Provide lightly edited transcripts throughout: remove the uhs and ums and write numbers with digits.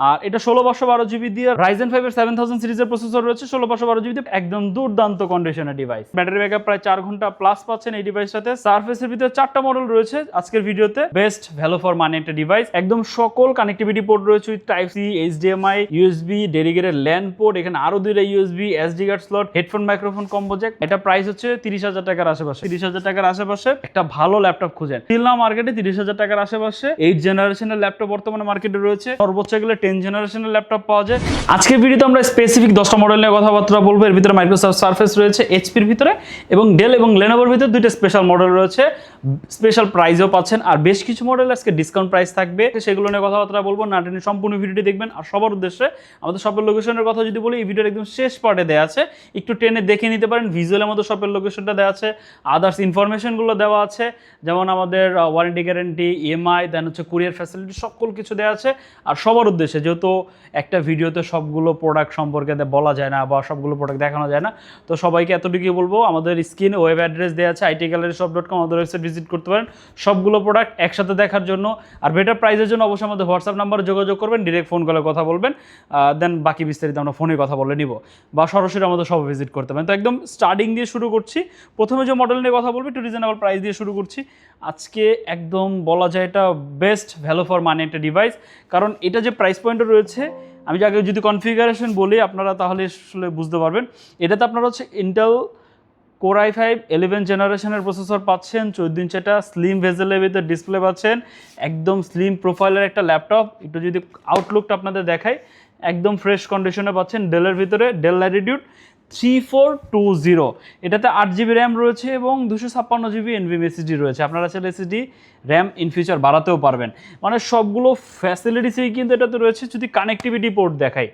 আর এটা 16/12 GB দিয়ে Ryzen 5 এর 7000 সিরিজের প্রসেসর রয়েছে। 16/12 GB দিয়ে একদম দুর্দান্ত কন্ডিশনের ডিভাইস। ব্যাটারি ব্যাকআপ প্রায় 4 ঘন্টা প্লাস পাচ্ছেন এই ডিভাইসটাতে। সারফেসের ভিতরে 4টা মডেল রয়েছে আজকের ভিডিওতে। বেস্ট ভ্যালু ফর মানি একটা ডিভাইস। একদম সকল কানেক্টিভিটি পোর্ট রয়েছে with type C, HDMI, USB, dedicated LAN port, এখানে আরো দুইটা USB, SD card slot, headphone microphone combo jack. এটা প্রাইস হচ্ছে 30,000 টাকার আশেপাশে। 30,000 টাকার আশেপাশে একটা ভালো ল্যাপটপ খুঁজেন। স্টিল নাও মার্কেটে 30,000 টাকার আশেপাশে 8 জেনারেশনের ল্যাপটপ বর্তমানে মার্কেটে রয়েছে। সর্বোচ্চ গেলে 10 জেনারেশনের ল্যাপটপ পাওয়া যায়। আজকের ভিডিওতে আমরা স্পেসিফিক 10টা মডেল নিয়ে কথাবার্তা বলবো। এর ভিতরে মাইক্রোসফট সারফেস রয়েছে, এইচপির ভিতরে এবং ডেল এবং লেনোভোর ভিতরে দুইটা স্পেশাল মডেল রয়েছে। স্পেশাল প্রাইসও পাচ্ছেন আর বেশ কিছু মডেল আজকে ডিসকাউন্ট প্রাইস থাকবে, সেগুলো নিয়ে কথাবার্তা বলবো। না টেনে সম্পূর্ণ ভিডিওটি দেখবেন। আর সবার উদ্দেশ্যে আমাদের শপের লোকেশনের কথা যদি বলি, এই ভিডিওর একদম শেষ পার্টে দেওয়া আছে, একটু টেনে দেখে নিতে পারেন। ভিজুয়ালের মধ্যে শপের লোকেশনটা দেওয়া আছে, আদার্স ইনফরমেশনগুলো দেওয়া আছে, যেমন আমাদের ওয়ারেন্টি গ্যারেন্টি, EMI, দেন হচ্ছে কুরিয়ার ফ্যাসিলিটি, সকল কিছু দেওয়া আছে। আর সবার উদ্দেশ্যে, যেহেতু একটা ভিডিওতে সবগুলো প্রোডাক্ট সম্পর্কে বলা যায় না বা সবগুলো প্রোডাক্ট দেখানো যায় না, তো সবাইকে এতটুকুই বলবো, আমাদের স্ক্রিনে ওয়েব অ্যাড্রেস দেওয়া আছে, itgalleryshop.com, আমাদের ওয়েবসাইট ভিজিট করতে পারেন সবগুলো প্রোডাক্ট একসাথে দেখার জন্য। আর বেটার প্রাইসের জন্য অবশ্যই আমাদের হোয়াটসঅ্যাপ নাম্বারে যোগাযোগ করবেন, ডিরেক্ট ফোন কলে কথা বলবেন, দেন বাকি বিস্তারিত আমরা ফোনে কথা বলে নিব, বা সরাসরি আমাদের সব ভিজিট করতে পারেন। তো একদম স্টার্টিং দিয়ে শুরু করছি। প্রথমে যে মডেল নিয়ে কথা বলবো, একটু রিজনেবল প্রাইস দিয়ে শুরু করছি। আজকে একদম বলা যায় এটা বেস্ট ভ্যালু ফর মানি একটা ডিভাইস, কারণ এটা যে প্রাইস পয়েন্টে রয়েছে, আমি আগে যদি কনফিগারেশন বলি আপনারা তাহলে আসলে বুঝতে পারবেন। এটাতে আপনারা হচ্ছে ইন্টেল Core i5 11 জেনারেশনের প্রসেসর পাচ্ছেন, 14 ইঞ্চি একটা স্লিম ভেজেলের ভিতরে ডিসপ্লে পাচ্ছেন, একদম স্লিম প্রোফাইলের একটা ল্যাপটপ। একটু যদি আউটলুকটা আপনাদের দেখাই, একদম ফ্রেশ কন্ডিশনে পাচ্ছেন। ডেলের ভিতরে ডেল ল্যাটিটিউড 3420, এটাতে 8GB র্যাম রয়েছে এবং 256GB NVMe SSD রয়েছে। আপনারা চাইলে SSD র্যাম ইন ফিউচার বাড়াতেও পারবেন। মানে সবগুলো ফ্যাসিলিটিসই কিন্তু এটাতে রয়েছে। যদি কানেক্টিভিটি পোর্ট দেখাই,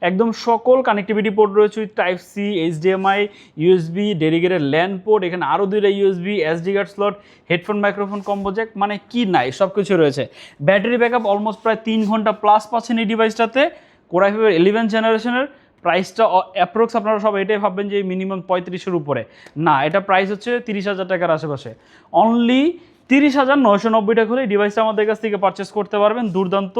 একদম সকল কানেক্টিভিটি পোর্ট রয়েছে with type C, HDMI, USB, dedicated LAN port, এখানে আরও দুইটা USB, SD card slot, headphone microphone combo jack, মানে কি নাই, সব কিছু রয়েছে। ব্যাটারি ব্যাকআপ অলমোস্ট প্রায় 3 ঘন্টা প্লাস পাচ্ছেন এই ডিভাইসটাতে। Core i5 11 জেনারেশনের প্রাইসটা অ্যাপ্রক্স আপনারা সব এটাই ভাববেন যে মিনিমাম 35-এর উপরে, না, এটা প্রাইস হচ্ছে 30,000 টাকার আশেপাশে। অনলি 30,990 টাকা হলে এই ডিভাইসটা আমাদের কাছ থেকে পারচেস করতে পারবেন। দুর্দান্ত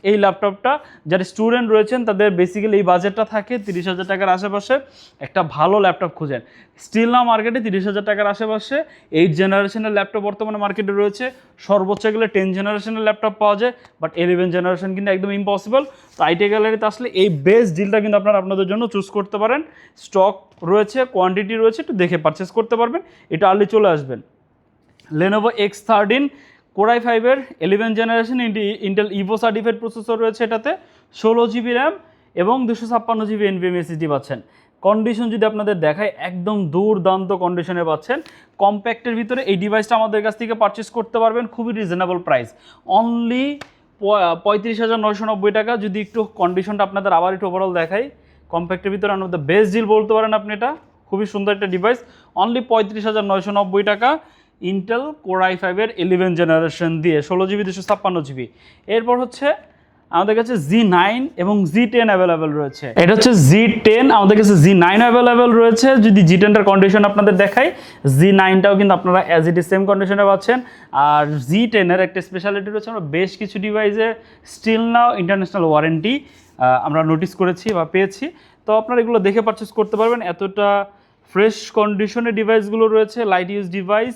এই ল্যাপটপটা, যারা স্টুডেন্ট রয়েছেন তাদের বেসিক্যালি এই বাজেটটা থাকে 30,000 টাকার আশেপাশে, একটা ভালো ল্যাপটপ খুঁজেন। স্টিল না মার্কেটে 30,000 টাকার আশেপাশে 8 জেনারেশনের ল্যাপটপ বর্তমানে মার্কেটে রয়েছে। সর্বোচ্চ গেলে 10 জেনারেশনের ল্যাপটপ পাওয়া যায়, বাট 11 জেনারেশন কিন্তু একদম ইম্পসিবল। তো আইটি গ্যালারিতে আসলে এই বেস্ট ডিলটা কিন্তু আপনারা আপনাদের জন্য চুজ করতে পারেন। স্টক রয়েছে, কোয়ান্টিটি রয়েছে, একটু দেখে পারচেস করতে পারবেন। এটা আর্লি চলে আসবেন। Lenovo X13 Core i5 এর 11 generation Intel Ivo certified processor রয়েছে। এটাতে 16GB র্যাম এবং 256GB NVMe SSD পাচ্ছেন। কন্ডিশন যদি আপনাদের দেখায়, একদম দুর্দান্ত কন্ডিশনে পাচ্ছেন। কম্প্যাক্টের ভিতরে এই ডিভাইসটা আমাদের কাছ থেকে পারচেস করতে পারবেন খুবই রিজনেবল প্রাইস, অনলি 35,990 টাকা। যদি একটু কন্ডিশনটা আপনাদের আবার একটু ওভারঅল দেখাই, কম্প্যাক্টের ভিতরে আমাদের বেস্ট ডিল বলতে পারেন আপনি। এটা খুবই সুন্দর একটা ডিভাইস, অনলি 35,990 টাকা। ইন্টেল Core i5 এর 11 জেনারেশন দিয়ে 16GB 256GB। এরপর হচ্ছে আমাদের কাছে Z9 এবং Z10 অ্যাভেলেবেল রয়েছে। এটা হচ্ছে Z10, আমাদের কাছে Z9 অ্যাভেলেবেল রয়েছে। যদি Z10টার কন্ডিশন আপনাদের দেখাই, Z9টাও কিন্তু আপনারা অ্যাজ ইট ইজ সেম কন্ডিশনে পাচ্ছেন। আর Z10 এর একটা স্পেশালিটি রয়েছে, আমরা বেশ কিছু ডিভাইসে স্টিল নাও ইন্টারন্যাশনাল ওয়ারেন্টি আমরা নোটিস করেছি বা পেয়েছি। তো আপনারা এগুলো দেখে পারচেস করতে পারবেন। এতটা ফ্রেশ কন্ডিশনে ডিভাইসগুলো রয়েছে, লাইট ইউজ ডিভাইস।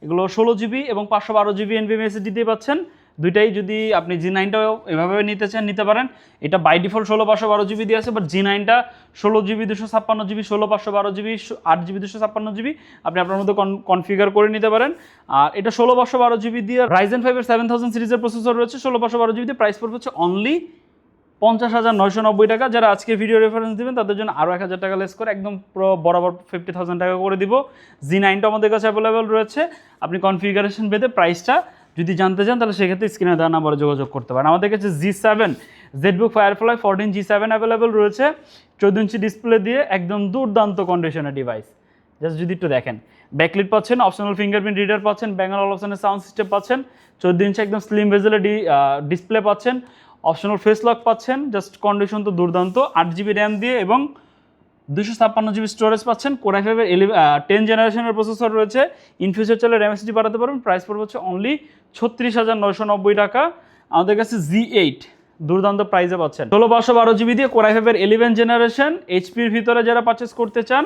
এগুলো 16GB এবং 512GB NVMe SSD দিয়ে পাচ্ছেন দুইটাই। যদি আপনি Z9টাও এভাবে নিতে চান নিতে পারেন। এটা বাই ডিফল্ট 16/512GB দিয়ে আছে, but Z9টা 16GB 256GB, 16/512GB, 8GB 256GB আপনি আপনার মধ্যে কনফিগার করে নিতে পারেন। আর এটা 16/512GB দিয়ে Ryzen 5 এর 7000 সিরিজের প্রসেসর রয়েছে। 16/512GB দিয়ে প্রাইস পড়বে হচ্ছে অনলি 50,990 টাকা। যারা আজকে ভিডিও রেফারেন্স দিবেন তাদের জন্য আরও 1,000 টাকা লেস করে একদম পুরো বরাবর 50,000 টাকা করে দিব। Z9টা আমাদের কাছে অ্যাভেলেবেল রয়েছে। আপনি কনফিগারেশন পেতে প্রাইসটা যদি জানতে চান তাহলে সেক্ষেত্রে স্ক্রিনে দেওয়া নাম্বারে যোগাযোগ করতে পারেন। আমাদের কাছে G7 ZBook Firefly 14 G7 available রয়েছে, 14 ইঞ্চি ডিসপ্লে দিয়ে একদম দুর্দান্ত কন্ডিশনের ডিভাইস। জাস্ট যদি একটু দেখেন, ব্যাকলিট পাচ্ছেন, অপশনাল ফিঙ্গারপ্রিন্ট রিডার পাচ্ছেন, ব্যাঙ্গালোর অপশনের সাউন্ড সিস্টেম পাচ্ছেন, 14 ইঞ্চি একদম স্লিম ভেজেলের ডিসপ্লে পাচ্ছেন, অপশনাল ফেস লক পাচ্ছেন। জাস্ট কন্ডিশন তো দুর্দান্ত। 8GB র্যাম দিয়ে এবং 256GB স্টোরেজ পাচ্ছেন। Core i5 এর 10 জেনারেশনের প্রসেসর রয়েছে। ইন ফিউচার চলে র্যাম SSD বাড়াতে পারবেন। প্রাইস পড়বে হচ্ছে অনলি 36,990 টাকা। আমাদের কাছে Z8 দুর্দান্ত প্রাইসে পাচ্ছেন। 16/512 জিবি দিয়ে কোর i5 এর 11 জেনারেশন এইচপির ভিতরে যারা পারচেস করতে চান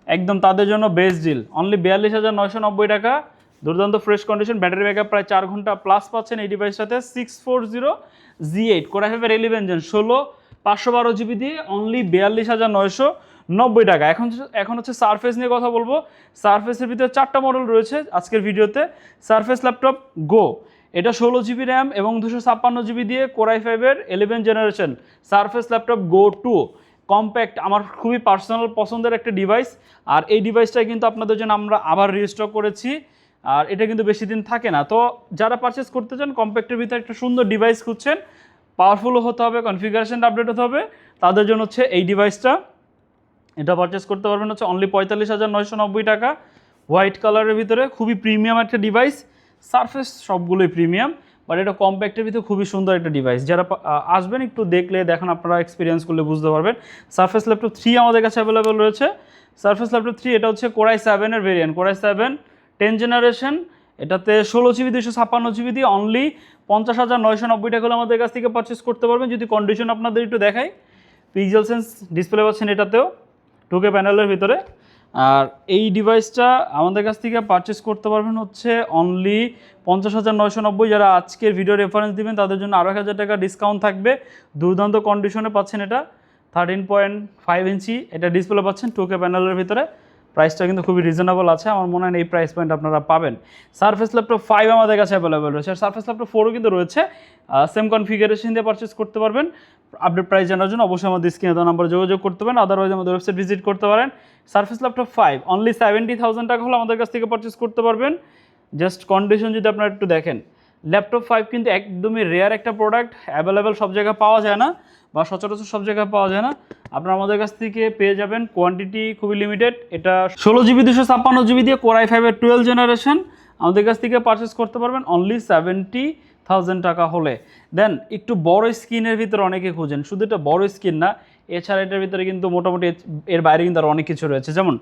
একদম তাদের জন্য বেস্ট ডিল। অনলি 42,990 টাকা, দুর্দান্ত ফ্রেশ কন্ডিশন, ব্যাটারি ব্যাকআপ প্রায় 4 ঘন্টা প্লাস পাচ্ছেন এই ডিভাইসটাতে। 640Z8 কোর i5 এর 11 জেন 16/512 জিবি দিয়ে অনলি 42,990 টাকা। এখন হচ্ছে সারফেস নিয়ে কথা বলবো। সারফেসের ভিতরে 4টা মডেল রয়েছে আজকের ভিডিওতে। সারফেস ল্যাপটপ গো, এটা 16 জিবি র্যাম এবং 256 জিবি দিয়ে কোর i5 এর 11 জেনারেশন সারফেস ল্যাপটপ গো 2 কম্প্যাক্ট, আমার খুবই পার্সোনাল পছন্দের একটা ডিভাইস। আর এই ডিভাইসটা কিন্তু আপনাদের জন্য আমরা আবার রিস্টক করেছি, আর এটা কিন্তু বেশি দিন থাকে না। তো যারা পারচেস করতে চান কম্প্যাক্টের ভিতরে একটা সুন্দর ডিভাইস খুঁজছেন, পাওয়ারফুলও হতে হবে, কনফিগারেশনটা আপডেট হতে হবে, তাদের জন্য হচ্ছে এই ডিভাইসটা। এটা পারচেস করতে পারবেন হচ্ছে অনলি 45,990 টাকা, হোয়াইট কালারের ভিতরে। খুবই প্রিমিয়াম একটা ডিভাইস। সারফেস সবগুলোই প্রিমিয়াম, বাট এটা কম্প্যাক্টের ভিতরে খুবই সুন্দর একটা ডিভাইস। যারা আসবেন একটু দেখলে দেখুন, আপনারা এক্সপিরিয়েন্স করলে বুঝতে পারবেন। সারফেস ল্যাপটপ 3 আমাদের কাছে অ্যাভেলেবেল রয়েছে। সারফেস ল্যাপটপ 3 এটা হচ্ছে কোর i7 এর ভেরিয়েন্ট, কোর i7 10 জেনারেশন। এটাতে 16 জিবি 256 জিবি দিয়ে অনলি 50,990 টাকা হলে আমাদের কাছ থেকে পারচেস করতে পারবেন। যদি কন্ডিশন আপনাদের একটু দেখাই, পিক্সেল সেন্স ডিসপ্লে পাচ্ছেন এটাতেও 2K প্যানেলের ভিতরে। আর এই ডিভাইসটা আমাদের কাছ থেকে পারচেস করতে পারবেন হচ্ছে অনলি 50,990। যারা আজকের ভিডিও রেফারেন্স দিবেন তাদের জন্য আরও 1,000 টাকা ডিসকাউন্ট থাকবে। দুর্দান্ত কন্ডিশনে পাচ্ছেন এটা, 13.5 ইঞ্চি এটা ডিসপ্লে পাচ্ছেন 2K প্যানেলের ভিতরে। প্রাইসটা কিন্তু খুবই রিজনেবল আছে, আমার মনে হয় এই প্রাইস পয়েন্ট আপনারা পাবেন। সারফেস ল্যাপটপ 5 আমাদের কাছে অ্যাভেলেবেল রয়েছে, আর সারফেস ল্যাপটপ 4ও কিন্তু রয়েছে। সেম কনফিগারেশন দিয়ে পারচেস করতে পারবেন। আপডেট প্রাইস জানার জন্য অবশ্যই আমাদের স্ক্রিনে দেওয়া নাম্বারে যোগাযোগ করতে পারেন, আদারওয়াইজ আমাদের ওয়েবসাইট ভিজিট করতে পারেন। সারফেস ল্যাপটপ 5 অনলি 70,000 টাকা হলে আমাদের কাছ থেকে পারচেস করতে পারবেন। জাস্ট কন্ডিশন যদি আপনারা একটু দেখেন, ল্যাপটপ 5 কিন্তু একদমই রেয়ার একটা প্রোডাক্ট, অ্যাভেলেবেল সব জায়গায় পাওয়া যায় না, বা সচরাচর সব জায়গায় পাওয়া যায় না। আপনারা আমাদের কাছ থেকে পেয়ে যাবেন, কোয়ান্টিটি খুবই লিমিটেড। এটা 16 জিবি 256 জিবি দিয়ে কোর i5 এর 12 জেনারেশন আমাদের কাছ থেকে পারচেস করতে পারবেন অনলি 70,000 টাকা হলে। দেন একটু বড় স্ক্রিনের ভিতরে অনেকে খুঁজেন, শুধু এটা বড় স্ক্রিন না, এছাড়া এটার ভিতরে কিন্তু মোটামুটি এর বাইরে কিন্তু আরও অনেক কিছু রয়েছে। যেমন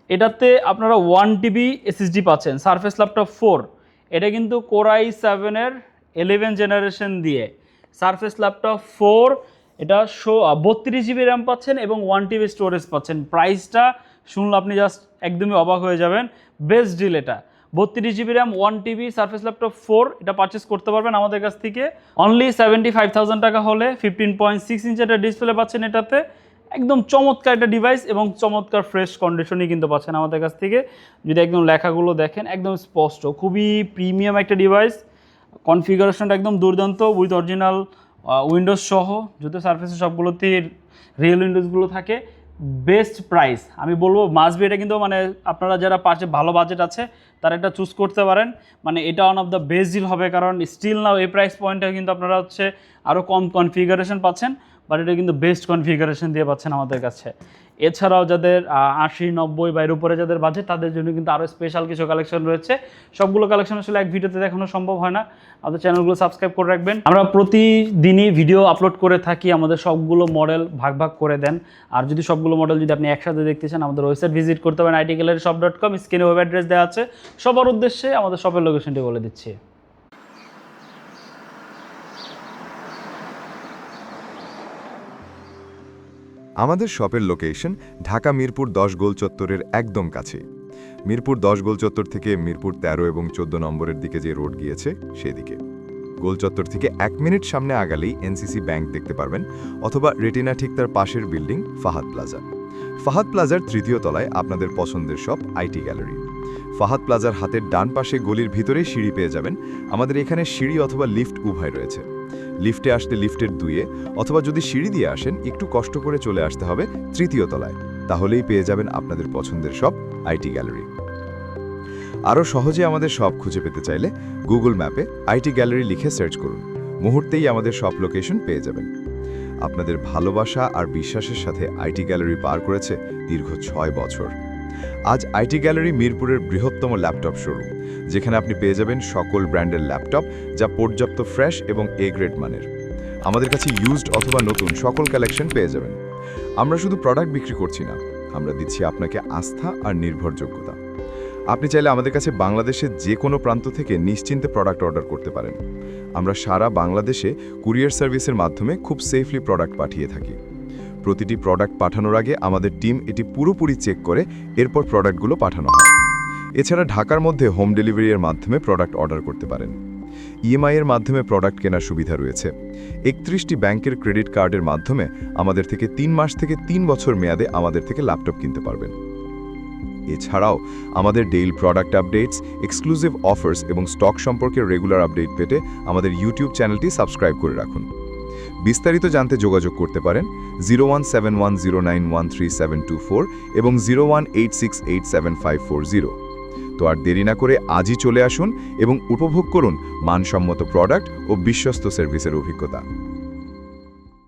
এটাতে আপনারা 1 TB SSD পাচ্ছেন। সারফেস ল্যাপটপ 4 এটা কিন্তু কোর i7 এর 11 জেনারেশন দিয়ে। সারফেস ল্যাপটপ 4 এটা 32 জিবি র্যাম পাচ্ছেন এবং 1 TB স্টোরেজ পাচ্ছেন। প্রাইসটা শুনলে আপনি জাস্ট একদমই অবাক হয়ে যাবেন, বেস্ট ডিল এটা। 32 GB RAM 1 TB surface laptop 4 এটা পারচেস করতে পারবেন আমাদের কাছ থেকে অনলি 75,000 টাকা হলে। 15.6 ইঞ্চি একটা ডিসপ্লে পাচ্ছেন এটাতে। একদম চমৎকার একটা ডিভাইস এবং চমৎকার ফ্রেশ কন্ডিশনই কিন্তু পাচ্ছেন আমাদের কাছ থেকে। যদি একদম লেখাগুলো দেখেন একদম স্পষ্ট, খুবই প্রিমিয়াম একটা ডিভাইস। কনফিগারেশনটা একদম দুর্দান্ত, উইথ অরিজিনাল উইন্ডোজ সহ, যেহেতু সারফেসে সবগুলোতে রিয়েল উইন্ডোজগুলো থাকে। বেস্ট প্রাইস আমি বলবো মাস্ট বি, এটা কিন্তু মানে আপনারা যারা পাশে ভালো বাজেট আছে তারা এটা চুজ করতে পারেন। মানে এটা one of the best deal হবে, কারণ স্টিল নাও এই প্রাইস পয়েন্টে কিন্তু আপনারা হচ্ছে আরও কম কনফিগারেশন পাচ্ছেন, বাট এটা কিন্তু বেস্ট কনফিগারেশন দিয়ে পাচ্ছেন আমাদের কাছে। এছাড়াও যাদের 80, 90 বা এর উপরে যাদের বাজেট তাদের জন্য কিন্তু আরও স্পেশাল কিছু কালেকশন রয়েছে। সবগুলো কালেকশন আসলে এক ভিডিওতে দেখানো সম্ভব হয় না, আমাদের চ্যানেলগুলো সাবস্ক্রাইব করে রাখবেন। আমরা প্রতিদিনই ভিডিও আপলোড করে থাকি, আমাদের সবগুলো মডেল ভাগ ভাগ করে দেন। আর যদি সবগুলো মডেল যদি আপনি একসাথে দেখতে চান আমাদের ওয়েবসাইট ভিজিট করতে পারেন itgalleryshop.com। স্ক্রিনে ওয়েব অ্যাড্রেস দেওয়া আছে, সবার উদ্দেশ্যে আমাদের শপের লোকেশনটি বলে দিচ্ছি। আমাদের শপের লোকেশন ঢাকা মিরপুর 10 গোল চত্বরের একদম কাছে। মিরপুর 10 গোল চত্বর থেকে মিরপুর 13 এবং 14 নম্বরের দিকে যে রোড গিয়েছে সেদিকে। গোল চত্বর থেকে 1 মিনিট সামনে আগালেই এনসিসি ব্যাংক দেখতে পারবেন, অথবা রেটিনা ঠিক তার পাশের বিল্ডিং ফাহাদ প্লাজা। ফাহাদ প্লাজার 3য় তলায় আপনাদের পছন্দের শপ আইটি গ্যালারি। ফাহাদ প্লাজার হাতের ডান পাশে গলির ভিতরেই সিঁড়ি পেয়ে যাবেন। আমাদের এখানে সিঁড়ি অথবা লিফট উভয় রয়েছে। লিফটে আসতে লিফটের 2-এ, অথবা যদি সিঁড়ি দিয়ে আসেন একটু কষ্ট করে চলে আসতে হবে 3য় তলায়, তাহলেই পেয়ে যাবেন আপনাদের পছন্দের শপ আইটি গ্যালারি। আরও সহজে আমাদের শপ খুঁজে পেতে চাইলে গুগল ম্যাপে আইটি গ্যালারি লিখে সার্চ করুন, মুহূর্তেই আমাদের শপ লোকেশন পেয়ে যাবেন। আপনাদের ভালোবাসা আর বিশ্বাসের সাথে আইটি গ্যালারি পার করেছে দীর্ঘ 6 বছর। আজ আইটি গ্যালারি মিরপুরের বৃহত্তম ল্যাপটপ শোরুম, যেখানে আপনি পেয়ে যাবেন সকল ব্র্যান্ডের ল্যাপটপ, যা পর্যাপ্ত ফ্রেশ এবং এ গ্রেড মানের। আমাদের কাছে ইউজড অথবা নতুন সকল কালেকশন পেয়ে যাবেন। আমরা শুধু প্রোডাক্ট বিক্রি করছি না, আমরা দিচ্ছি আপনাকে আস্থা আর নির্ভরযোগ্যতা। আপনি চাইলে আমাদের কাছে বাংলাদেশের যে কোনো প্রান্ত থেকে নিশ্চিন্তে প্রোডাক্ট অর্ডার করতে পারেন। আমরা সারা বাংলাদেশে কুরিয়ার সার্ভিসের মাধ্যমে খুব সেফলি প্রোডাক্ট পাঠিয়ে থাকি। প্রতিটি প্রোডাক্ট পাঠানোর আগে আমাদের টিম এটি পুরোপুরি চেক করে এরপর প্রোডাক্টগুলো পাঠানো হয়। এছাড়া ঢাকার মধ্যে হোম ডেলিভারির মাধ্যমে প্রোডাক্ট অর্ডার করতে পারেন। ইএমআই এর মাধ্যমে প্রোডাক্ট কেনার সুবিধা রয়েছে। 31টি ব্যাংকের ক্রেডিট কার্ডের মাধ্যমে আমাদের থেকে 3 মাস থেকে 3 বছর মেয়াদে আমাদের থেকে ল্যাপটপ কিনতে পারবেন। এছাড়াও আমাদের daily product updates, exclusive offers এবং স্টক সম্পর্কে রেগুলার আপডেট পেতে আমাদের ইউটিউব চ্যানেলটি সাবস্ক্রাইব করে রাখুন। বিস্তারিত জানতে যোগাযোগ করতে পারেন 0171091374 এবং 0186875540। তো আর দেরি না করে আজই চলে আসুন এবং উপভোগ করুন মানসম্মত প্রোডাক্ট ও বিশ্বস্ত সার্ভিসের অভিজ্ঞতা।